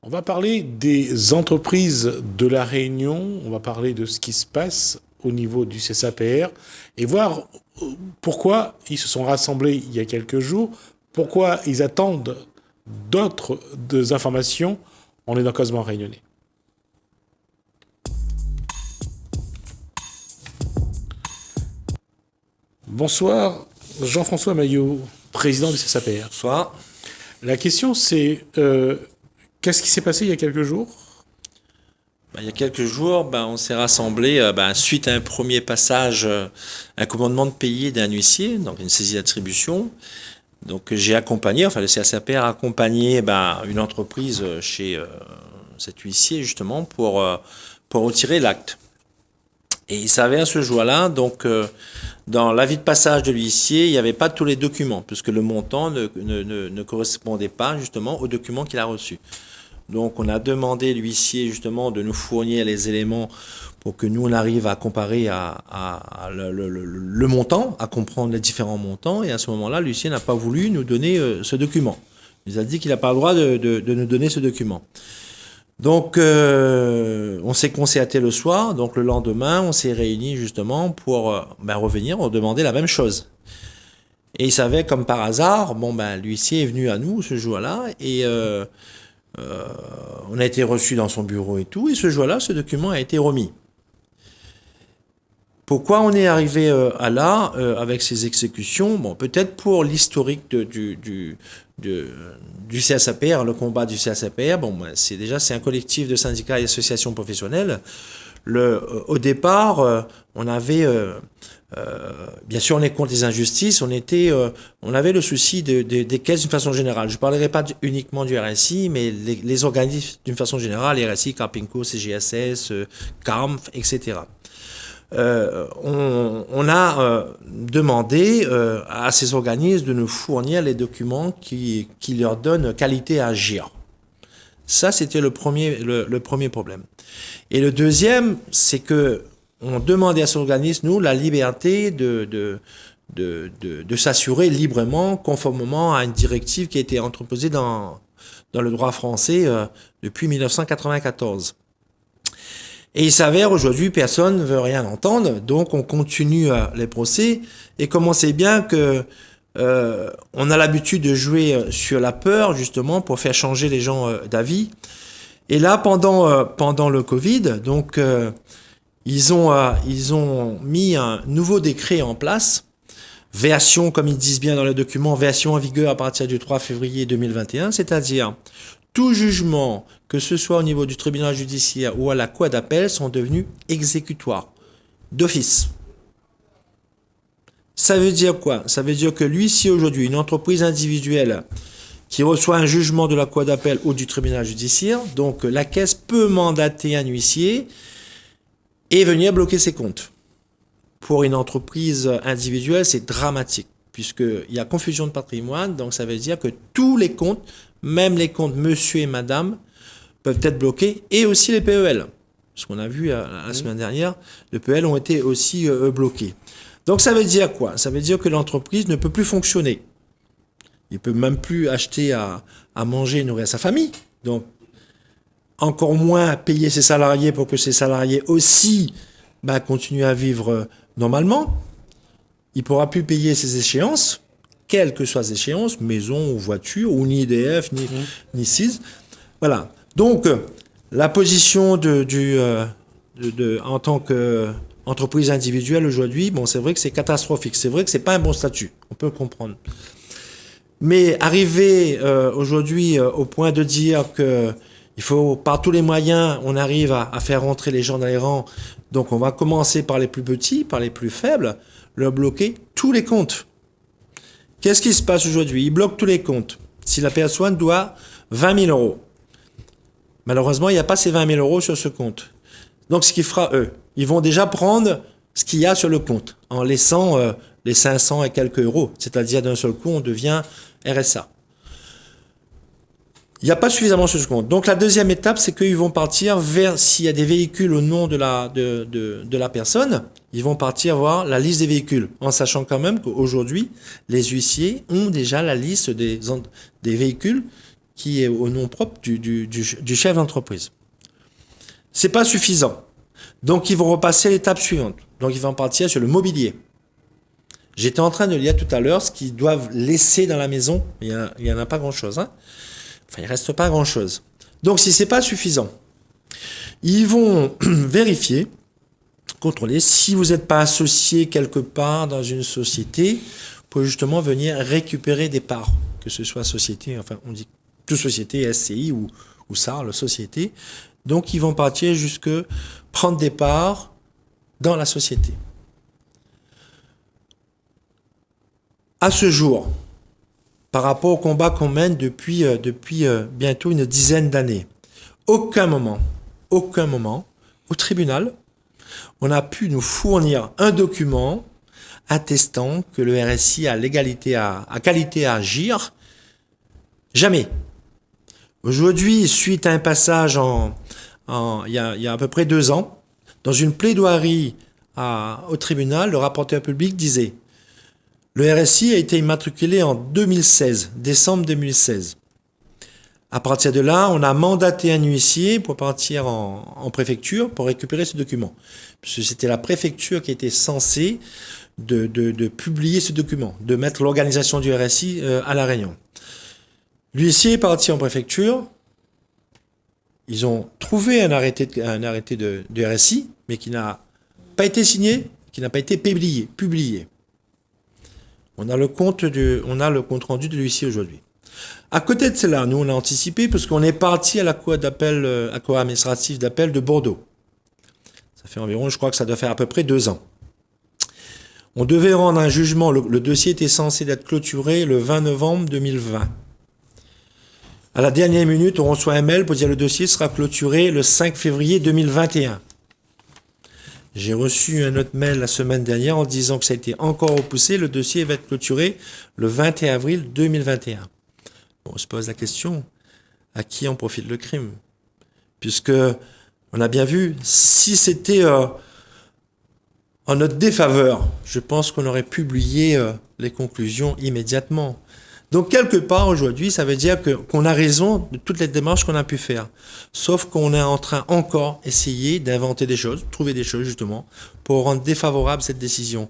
On va parler des entreprises de La Réunion, on va parler de ce qui se passe au niveau du CSAPR et voir pourquoi ils se sont rassemblés il y a quelques jours, pourquoi ils attendent d'autres informations. On est dans Causement Réunionnais. Bonsoir, Jean-François Maillot, président du CSAPR. Bonsoir. La question c'est, qu'est-ce qui s'est passé il y a quelques jours ? Il y a quelques jours, on s'est rassemblés suite à un premier passage, un commandement de payer d'un huissier, donc une saisie d'attribution. Donc j'ai accompagné, le CSAPR a accompagné une entreprise chez cet huissier justement pour retirer l'acte. Et il s'avère ce jour-là, dans l'avis de passage de l'huissier, il n'y avait pas tous les documents, puisque le montant ne correspondait pas justement aux documents qu'il a reçus. Donc on a demandé à l'huissier justement de nous fournir les éléments pour que nous on arrive à comparer le montant, à comprendre les différents montants. Et à ce moment-là, l'huissier n'a pas voulu nous donner ce document. Il nous a dit qu'il n'a pas le droit de nous donner ce document. Donc on s'est concerté le soir. Donc le lendemain, on s'est réunis justement pour revenir, on demandait la même chose. Et il savait comme par hasard, l'huissier est venu à nous ce jour-là et on a été reçu dans son bureau et tout, et ce jour-là, ce document a été remis. Pourquoi on est arrivé avec ces exécutions ? Peut-être pour l'historique du CSAPR, le combat du CSAPR. C'est un collectif de syndicats et associations professionnelles. Au départ, on avait bien sûr on est contre les injustices, on avait le souci des caisses d'une façon générale. Je ne parlerai pas uniquement du RSI, mais les organismes d'une façon générale, RSI, Carpinco, CGSS, CARMF, etc. On a demandé à ces organismes de nous fournir les documents qui leur donnent qualité à agir. Ça, c'était le premier problème. Et le deuxième, c'est que on demandait à ces organismes, nous, la liberté de s'assurer librement, conformément à une directive qui a été entreposée dans le droit français depuis 1994. Et il s'avère aujourd'hui, personne ne veut rien entendre, donc on continue les procès. Et comme on sait bien que on a l'habitude de jouer sur la peur, justement, pour faire changer les gens d'avis. Et là, pendant le Covid, ils ont mis un nouveau décret en place, version, comme ils disent bien dans le document, version en vigueur à partir du 3 février 2021, c'est-à-dire tout jugement, que ce soit au niveau du tribunal judiciaire ou à la cour d'appel, sont devenus exécutoires, d'office. Ça veut dire quoi ? Ça veut dire que l'huissier aujourd'hui, une entreprise individuelle qui reçoit un jugement de la cour d'appel ou du tribunal judiciaire, donc la caisse peut mandater un huissier et venir bloquer ses comptes. Pour une entreprise individuelle, c'est dramatique, puisqu'il y a confusion de patrimoine, donc ça veut dire que tous les comptes, même les comptes monsieur et madame, peuvent être bloqués, et aussi les PEL. Ce qu'on a vu la semaine dernière, les PEL ont été aussi bloqués. Donc ça veut dire quoi ? Ça veut dire que l'entreprise ne peut plus fonctionner. Il ne peut même plus acheter à manger et nourrir sa famille. Donc, encore moins payer ses salariés pour que ses salariés aussi continuent à vivre normalement. Il ne pourra plus payer ses échéances, quelles que soient les échéances, maison ou voiture, ou ni IDF, ni CIS. Voilà. Donc, la position en tant qu'entreprise individuelle aujourd'hui, c'est vrai que c'est catastrophique. C'est vrai que ce n'est pas un bon statut. On peut comprendre. Mais arriver aujourd'hui au point de dire que il faut, par tous les moyens, on arrive à faire rentrer les gens dans les rangs. Donc, on va commencer par les plus petits, par les plus faibles, leur bloquer tous les comptes. Qu'est-ce qui se passe aujourd'hui ? Ils bloquent tous les comptes. Si la personne doit 20 000 euros, malheureusement, il n'y a pas ces 20 000 euros sur ce compte. Donc, ce qu'ils fera, eux, ils vont déjà prendre ce qu'il y a sur le compte, en laissant les 500 et quelques euros. C'est-à-dire, d'un seul coup, on devient RSA. Il n'y a pas suffisamment sur ce compte. Donc la deuxième étape, c'est qu'ils vont partir vers, s'il y a des véhicules au nom de la personne, ils vont partir voir la liste des véhicules, en sachant quand même qu'aujourd'hui, les huissiers ont déjà la liste des véhicules qui est au nom propre du chef d'entreprise. C'est pas suffisant. Donc, ils vont repasser à l'étape suivante. Donc, ils vont partir sur le mobilier. J'étais en train de lire tout à l'heure ce qu'ils doivent laisser dans la maison. Il y en a pas grand-chose. Hein. Enfin, il reste pas grand-chose. Donc, si c'est pas suffisant, ils vont vérifier, contrôler si vous n'êtes pas associé quelque part dans une société pour justement venir récupérer des parts, que ce soit société, enfin, on dit toute société, SCI ou SAR, la société. Donc, ils vont partir jusque prendre des parts dans la société. À ce jour, par rapport au combat qu'on mène depuis bientôt une dizaine d'années, aucun moment, au tribunal, on a pu nous fournir un document attestant que le RSI a qualité à agir. Jamais. Aujourd'hui, suite à un passage il y a à peu près 2 ans, dans une plaidoirie au tribunal, le rapporteur public disait: le RSI a été immatriculé en 2016, décembre 2016. À partir de là, on a mandaté un huissier pour partir en préfecture pour récupérer ce document. Puisque c'était la préfecture qui était censée de publier ce document, de mettre l'organisation du RSI à La Réunion. L'huissier est parti en préfecture. Ils ont trouvé un arrêté de RSI, mais qui n'a pas été signé, qui n'a pas été publié. On a le compte rendu de l'huissier aujourd'hui. À côté de cela, nous, on a anticipé parce qu'on est parti à la cour administrative d'appel de Bordeaux. Ça fait environ, je crois que ça doit faire à peu près 2 ans. On devait rendre un jugement. Le dossier était censé être clôturé le 20 novembre 2020. À la dernière minute, on reçoit un mail pour dire que le dossier sera clôturé le 5 février 2021. J'ai reçu un autre mail la semaine dernière en disant que ça a été encore repoussé. Le dossier va être clôturé le 21 avril 2021. Bon, on se pose la question, à qui en profite le crime? Puisque, on a bien vu, si c'était en notre défaveur, je pense qu'on aurait publié les conclusions immédiatement. Donc, quelque part, aujourd'hui, ça veut dire qu'on a raison de toutes les démarches qu'on a pu faire. Sauf qu'on est en train encore essayer d'inventer des choses, trouver des choses, justement, pour rendre défavorable cette décision.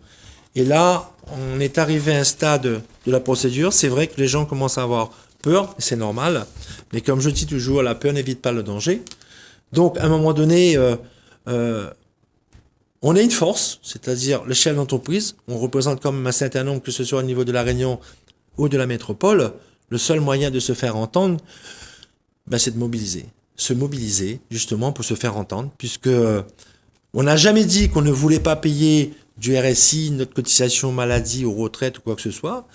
Et là, on est arrivé à un stade de la procédure. C'est vrai que les gens commencent à avoir peur, et c'est normal. Mais comme je dis toujours, la peur n'évite pas le danger. Donc, à un moment donné, on est une force, c'est-à-dire le chef d'entreprise. On représente quand même un certain nombre, que ce soit au niveau de la Réunion ou de la métropole. Le seul moyen de se faire entendre, c'est de mobiliser. Se mobiliser, justement, pour se faire entendre, puisque on n'a jamais dit qu'on ne voulait pas payer du RSI, notre cotisation maladie ou retraite ou quoi que ce soit,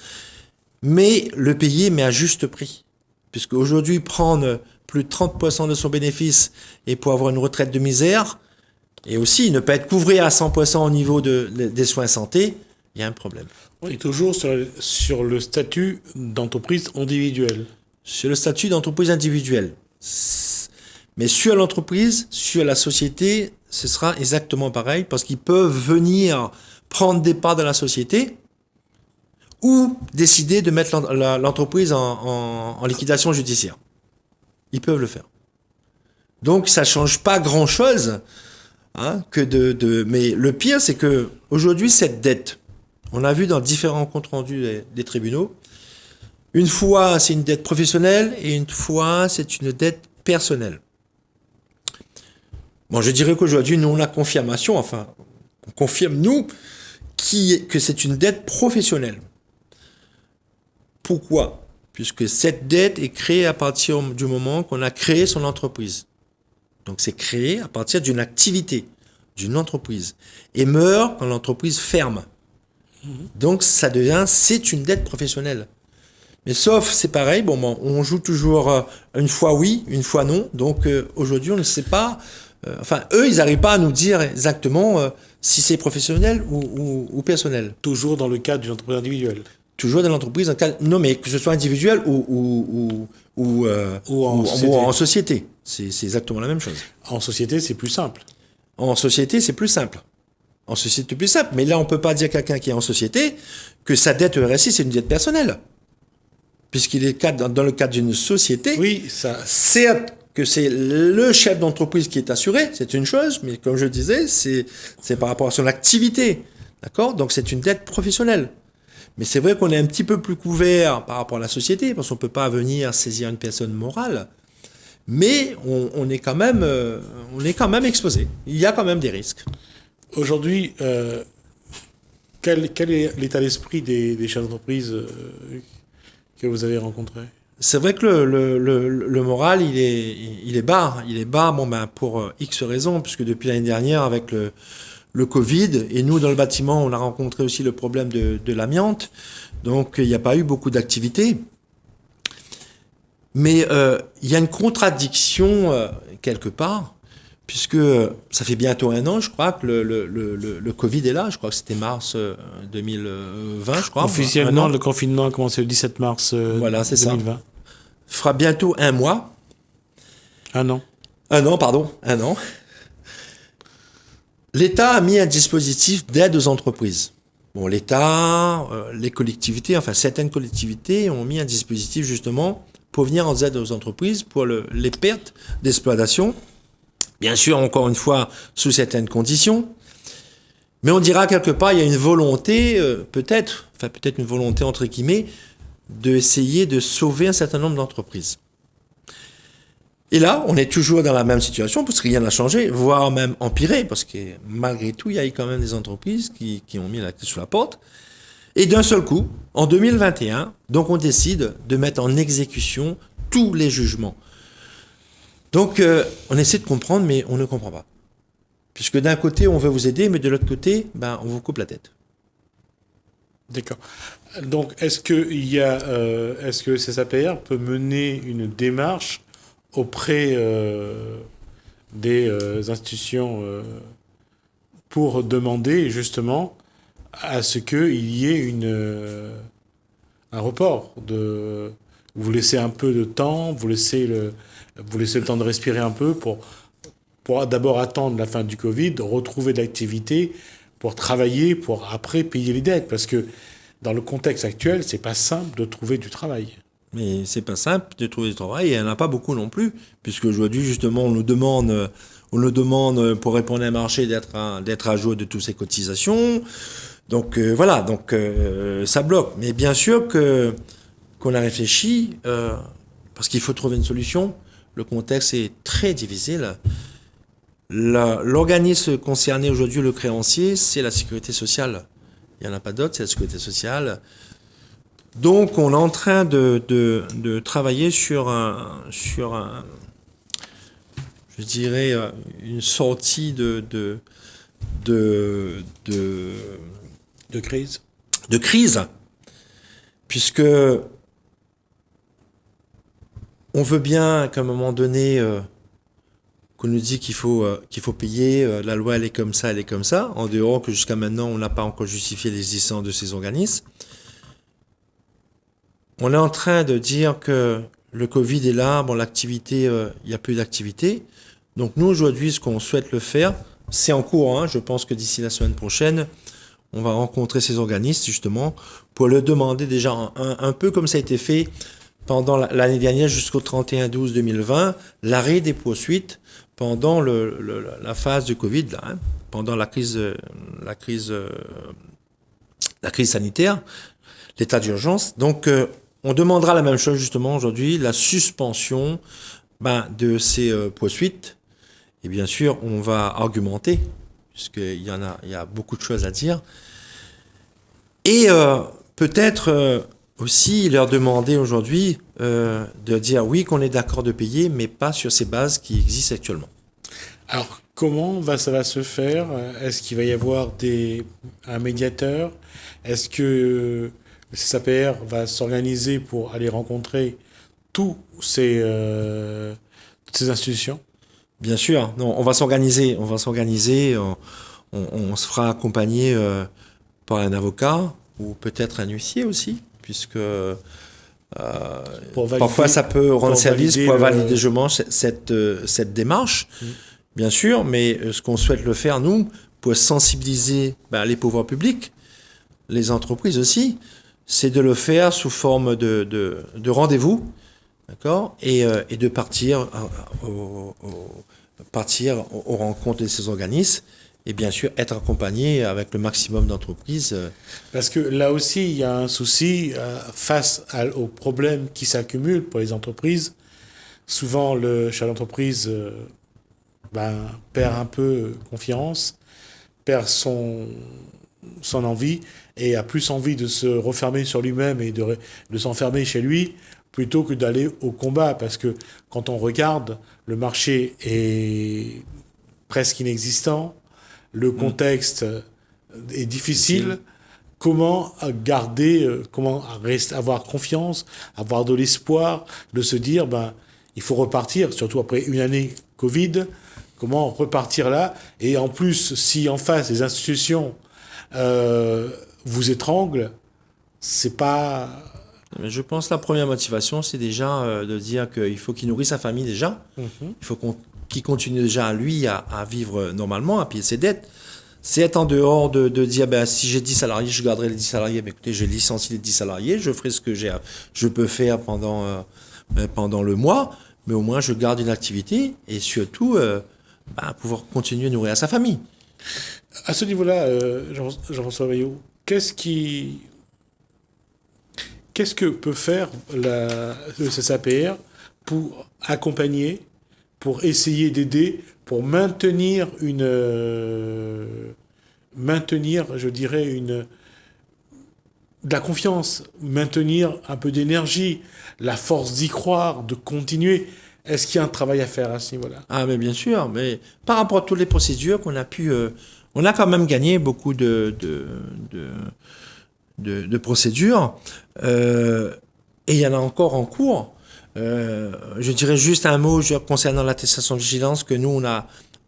mais le payer, mais à juste prix. Puisque aujourd'hui, prendre plus de 30% de son bénéfice et pour avoir une retraite de misère, et aussi ne pas être couvert à 100% au niveau des soins santé, il y a un problème. Oui, toujours sur le statut d'entreprise individuelle. Sur le statut d'entreprise individuelle. Mais sur l'entreprise, sur la société, ce sera exactement pareil, parce qu'ils peuvent venir prendre des parts dans la société ou décider de mettre l'entreprise en liquidation judiciaire. Ils peuvent le faire. Donc, ça change pas grand-chose, mais le pire, c'est que aujourd'hui, cette dette, on a vu dans différents comptes rendus des tribunaux, une fois, c'est une dette professionnelle et une fois, c'est une dette personnelle. Bon, je dirais qu'aujourd'hui, nous, on a confirmation, on confirme, nous, que c'est une dette professionnelle. Pourquoi? Puisque cette dette est créée à partir du moment qu'on a créé son entreprise. Donc, c'est créé à partir d'une activité, d'une entreprise, et meurt quand l'entreprise ferme. Donc, c'est une dette professionnelle. Mais sauf, c'est pareil, on joue toujours une fois oui, une fois non. Donc, aujourd'hui, on ne sait pas. Eux, ils n'arrivent pas à nous dire exactement si c'est professionnel ou personnel. Toujours dans le cadre d'une entreprise individuelle. Toujours dans l'entreprise, non, mais que ce soit individuel ou en société. C'est exactement la même chose. En société, c'est plus simple. En société, c'est plus simple. En société, c'est plus simple. Mais là, on peut pas dire à quelqu'un qui est en société que sa dette au RSI, c'est une dette personnelle. puisqu'il est dans le cadre d'une société. Oui, ça. Certes que c'est le chef d'entreprise qui est assuré, c'est une chose, mais comme je disais, c'est par rapport à son activité. D'accord? Donc c'est une dette professionnelle. Mais c'est vrai qu'on est un petit peu plus couvert par rapport à la société, parce qu'on ne peut pas venir saisir une personne morale. Mais on est quand même exposé. Il y a quand même des risques. Aujourd'hui, quel est l'état d'esprit des chefs d'entreprise que vous avez rencontrés? C'est vrai que le moral, il est bas. Il est bas, pour X raisons, puisque depuis l'année dernière, avec le Covid, et nous, dans le bâtiment, on a rencontré aussi le problème de l'amiante. Donc, il n'y a pas eu beaucoup d'activité. Mais il y a une contradiction quelque part, puisque ça fait bientôt 1 an, je crois, que le Covid est là. Je crois que c'était mars 2020, je crois. Officiellement, le confinement a commencé le 17 mars voilà, c'est 2020. Ça. Fera bientôt 1 mois. 1 an. 1 an, pardon. 1 an. L'État a mis un dispositif d'aide aux entreprises. Bon, l'État, les collectivités, enfin certaines collectivités ont mis un dispositif justement pour venir en aide aux entreprises pour les pertes d'exploitation. Bien sûr, encore une fois, sous certaines conditions. Mais on dira quelque part, il y a une volonté, peut-être une volonté entre guillemets, d'essayer de sauver un certain nombre d'entreprises. Et là, on est toujours dans la même situation, parce que rien n'a changé, voire même empiré, parce que malgré tout, il y a eu quand même des entreprises qui ont mis la clé sous la porte. Et d'un seul coup, en 2021, donc on décide de mettre en exécution tous les jugements. Donc, on essaie de comprendre, mais on ne comprend pas. Puisque d'un côté, on veut vous aider, mais de l'autre côté, on vous coupe la tête. D'accord. Donc, est-ce que CSAPR peut mener une démarche auprès des institutions pour demander justement à ce qu'il y ait un report vous laissez un peu de temps, vous laissez le temps de respirer un peu pour d'abord attendre la fin du Covid, retrouver de l'activité pour travailler, pour après payer les dettes, parce que dans le contexte actuel, c'est pas simple de trouver du travail. Mais c'est pas simple de trouver du travail, et il n'y en a pas beaucoup non plus, puisque aujourd'hui, justement, on nous demande pour répondre à un marché d'être à jour de toutes ces cotisations. Donc voilà, donc ça bloque. Mais bien sûr qu'on a réfléchi, parce qu'il faut trouver une solution. Le contexte est très difficile. L'organisme concerné aujourd'hui, le créancier, c'est la sécurité sociale. Il n'y en a pas d'autre, c'est la sécurité sociale. Donc, on est en train de travailler sur je dirais, une sortie de crise. De crise, puisque on veut bien qu'à un moment donné, qu'on nous dit qu'il faut payer, la loi elle est comme ça, en dehors que jusqu'à maintenant on n'a pas encore justifié l'existence de ces organismes. On est en train de dire que le Covid est là, l'activité, il n'y a plus d'activité. Donc nous aujourd'hui, ce qu'on souhaite le faire, c'est en cours, je pense que d'ici la semaine prochaine, on va rencontrer ces organismes justement pour leur demander déjà un peu comme ça a été fait pendant l'année dernière jusqu'au 31/12/2020, l'arrêt des poursuites pendant la phase du Covid, là, pendant la crise sanitaire, l'état d'urgence. Donc, on demandera la même chose justement aujourd'hui, la suspension de ces poursuites. Et bien sûr, on va argumenter, puisqu'il y a beaucoup de choses à dire. Et peut-être aussi leur demander aujourd'hui de dire oui qu'on est d'accord de payer, mais pas sur ces bases qui existent actuellement. Alors, comment ça va se faire? Est-ce qu'il va y avoir un médiateur? Est-ce que le CSAPR va s'organiser pour aller rencontrer toutes ces institutions? Bien sûr, non, on va s'organiser, on se fera accompagner par un avocat ou peut-être un huissier aussi, puisque parfois ça peut rendre service pour valider cette démarche, bien sûr, mais ce qu'on souhaite le faire, nous, pour sensibiliser les pouvoirs publics, les entreprises aussi, c'est de le faire sous forme de rendez-vous, d'accord, et de partir aux rencontres de ces organismes, et bien sûr être accompagné avec le maximum d'entreprises. Parce que là aussi, il y a un souci face aux problèmes qui s'accumulent pour les entreprises. Souvent, le chef d'entreprise perd un peu confiance, perd son envie et a plus envie de se refermer sur lui-même et de s'enfermer chez lui plutôt que d'aller au combat. Parce que quand on regarde, le marché est presque inexistant, le contexte est difficile. Comment garder, avoir confiance, avoir de l'espoir, de se dire, il faut repartir, surtout après une année Covid, comment repartir là? Et en plus, si en face, les institutions vous étranglent, c'est pas... Mais je pense que la première motivation, c'est déjà de dire qu'il faut qu'il nourrisse sa famille déjà. Mhm. Il faut qu'il continue déjà, lui, à vivre normalement, à payer ses dettes. C'est être en dehors de dire, si j'ai 10 salariés, je garderai les 10 salariés. Mais écoutez, j'ai licencié les 10 salariés, je ferai ce que je peux faire pendant le mois, mais au moins je garde une activité et surtout pouvoir continuer à nourrir sa famille. À ce niveau-là, Jean-François Baillot, qu'est-ce que peut faire le CSAPR pour accompagner, pour essayer d'aider, pour maintenir, je dirais, de la confiance, maintenir un peu d'énergie, la force d'y croire, de continuer. Est-ce qu'il y a un travail à faire à ce niveau-là? Ah, mais bien sûr, mais par rapport à toutes les procédures qu'on a pu... on a quand même gagné beaucoup de procédures, et il y en a encore en cours. Je dirais juste un mot concernant l'attestation de vigilance que nous,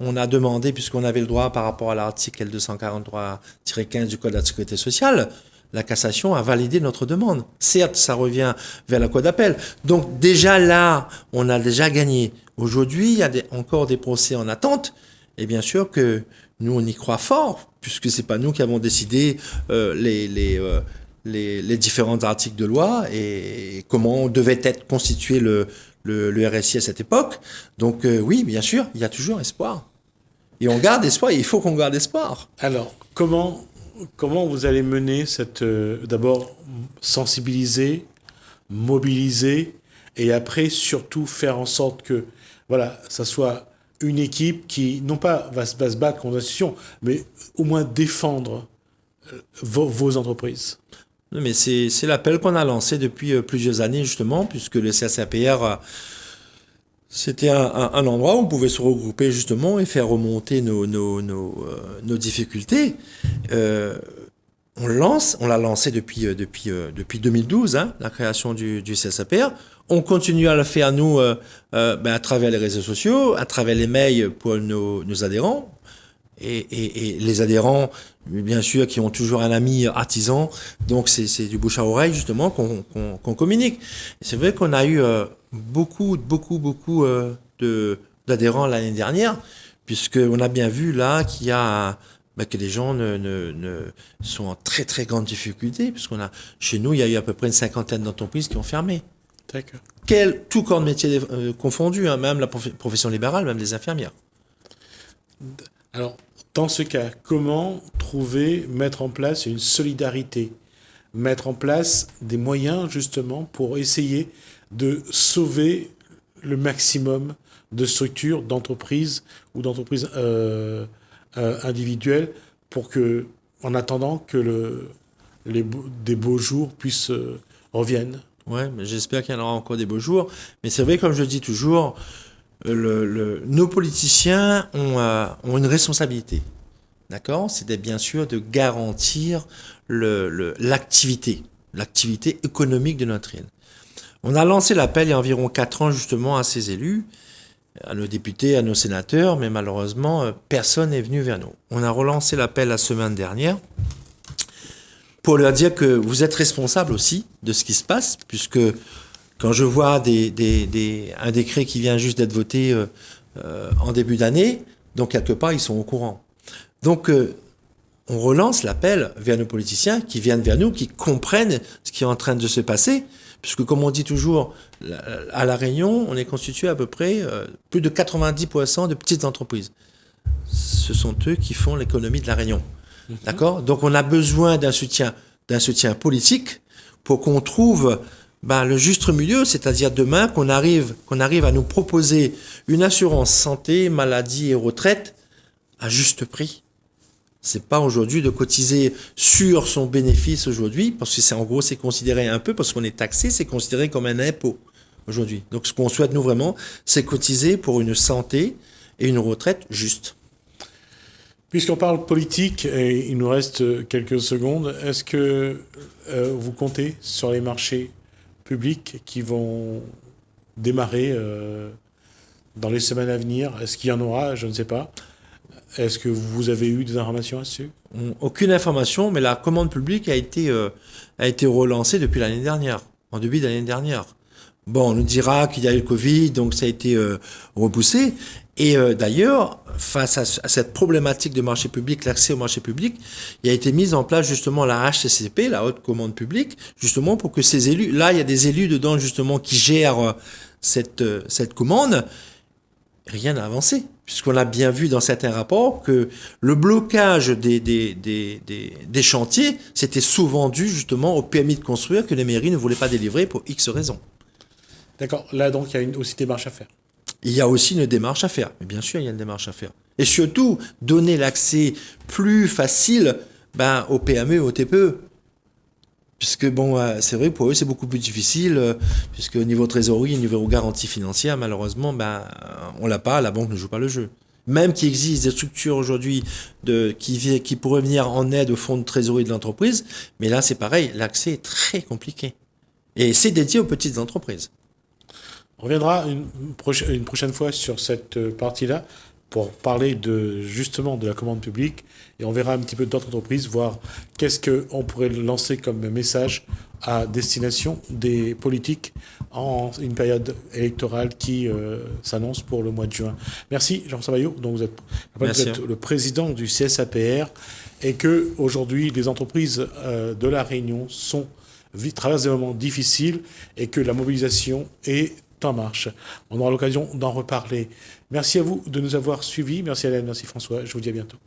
on a demandé, puisqu'on avait le droit par rapport à l'article L243-15 du Code de la Sécurité sociale. La cassation a validé notre demande. Certes, ça revient vers la cour d'appel. Donc déjà là, on a déjà gagné. Aujourd'hui, il y a encore des procès en attente. Et bien sûr que nous, on y croit fort, puisque c'est pas nous qui avons décidé les différents articles de loi et comment devait être constitué le RSI à cette époque. Donc oui, bien sûr, il y a toujours espoir. Et on garde espoir, et il faut qu'on garde espoir. Alors, comment vous allez mener d'abord sensibiliser, mobiliser, et après surtout faire en sorte que ça soit une équipe qui, non pas va se battre contre l'institution, mais au moins défendre vos entreprises? Mais c'est l'appel qu'on a lancé depuis plusieurs années, justement, puisque le CSAPR, c'était un endroit où on pouvait se regrouper, justement, et faire remonter nos difficultés. On l'a lancé depuis 2012, la création du CSAPR. On continue à le faire, nous, à travers les réseaux sociaux, à travers les mails pour nos adhérents. Et les adhérents, bien sûr, qui ont toujours un ami artisan, donc c'est du bouche à oreille, justement, qu'on communique. Et c'est vrai qu'on a eu beaucoup d'adhérents l'année dernière, puisqu'on a bien vu là qu'il y a... que les gens sont en très très grande difficulté, chez nous, il y a eu à peu près une 50aine d'entreprises qui ont fermé. D'accord. Tout corps de métier confondu, même la profession libérale, même les infirmières. Alors, dans ce cas, comment mettre en place une solidarité, mettre en place des moyens justement pour essayer de sauver le maximum de structures, d'entreprises ou d'entreprises individuelles pour que, en attendant que des beaux jours reviennent? Ouais, mais j'espère qu'il y en aura encore des beaux jours. Mais c'est vrai, comme je dis toujours, nos politiciens ont une responsabilité. D'accord? C'est bien sûr de garantir l'activité économique de notre île. On a lancé l'appel il y a environ 4 ans justement à ces élus, à nos députés, à nos sénateurs, mais malheureusement, personne n'est venu vers nous. On a relancé l'appel la semaine dernière pour leur dire que vous êtes responsables aussi de ce qui se passe, puisque quand je vois un décret qui vient juste d'être voté en début d'année, donc quelque part, ils sont au courant. Donc, on relance l'appel vers nos politiciens qui viennent vers nous, qui comprennent ce qui est en train de se passer. Puisque, comme on dit toujours, à La Réunion, on est constitué à peu près plus de 90% de petites entreprises. Ce sont eux qui font l'économie de La Réunion. D'accord ? Donc, on a besoin d'un soutien politique pour qu'on trouve le juste milieu, c'est-à-dire demain qu'on arrive à nous proposer une assurance santé, maladie et retraite à juste prix. C'est pas aujourd'hui de cotiser sur son bénéfice aujourd'hui, parce que c'est considéré un peu, parce qu'on est taxé, c'est considéré comme un impôt aujourd'hui. Donc ce qu'on souhaite nous vraiment, c'est cotiser pour une santé et une retraite juste. Puisqu'on parle politique, et il nous reste quelques secondes, est-ce que vous comptez sur les marchés publics qui vont démarrer dans les semaines à venir? Est-ce qu'il y en aura? Je ne sais pas. Est-ce que vous avez eu des informations là-dessus? Aucune information, mais la commande publique a été relancée depuis l'année dernière, en début d'année dernière. Bon, on nous dira qu'il y a eu le Covid, donc ça a été repoussé. Et d'ailleurs, face à cette problématique de marché public, l'accès au marché public, il a été mise en place justement la HCCP, la haute commande publique, justement pour que ces élus, là il y a des élus dedans justement qui gèrent cette commande. Rien n'a avancé, puisqu'on a bien vu dans certains rapports que le blocage des chantiers, c'était souvent dû justement au permis de construire que les mairies ne voulaient pas délivrer pour X raisons. D'accord. Là, donc, il y a aussi des démarches à faire. Il y a aussi une démarche à faire. Mais bien sûr, il y a une démarche à faire. Et surtout, donner l'accès plus facile aux PME et aux TPE. Puisque, c'est vrai, pour eux, c'est beaucoup plus difficile, puisque au niveau trésorerie, au niveau garantie financière, malheureusement, on l'a pas, la banque ne joue pas le jeu. Même qu'il existe des structures aujourd'hui qui pourraient venir en aide au fonds de trésorerie de l'entreprise, mais là, c'est pareil, l'accès est très compliqué. Et c'est dédié aux petites entreprises. On reviendra une prochaine fois sur cette partie-là pour parler justement de la commande publique, et on verra un petit peu d'autres entreprises, voir qu'est-ce qu'on pourrait lancer comme message à destination des politiques en une période électorale qui s'annonce pour le mois de juin. Merci Jean-François Baillot, donc vous êtes le président du CSAPR, et que aujourd'hui les entreprises de La Réunion traversent des moments difficiles et que la mobilisation est en marche. On aura l'occasion d'en reparler. Merci à vous de nous avoir suivis. Merci Hélène, merci François. Je vous dis à bientôt.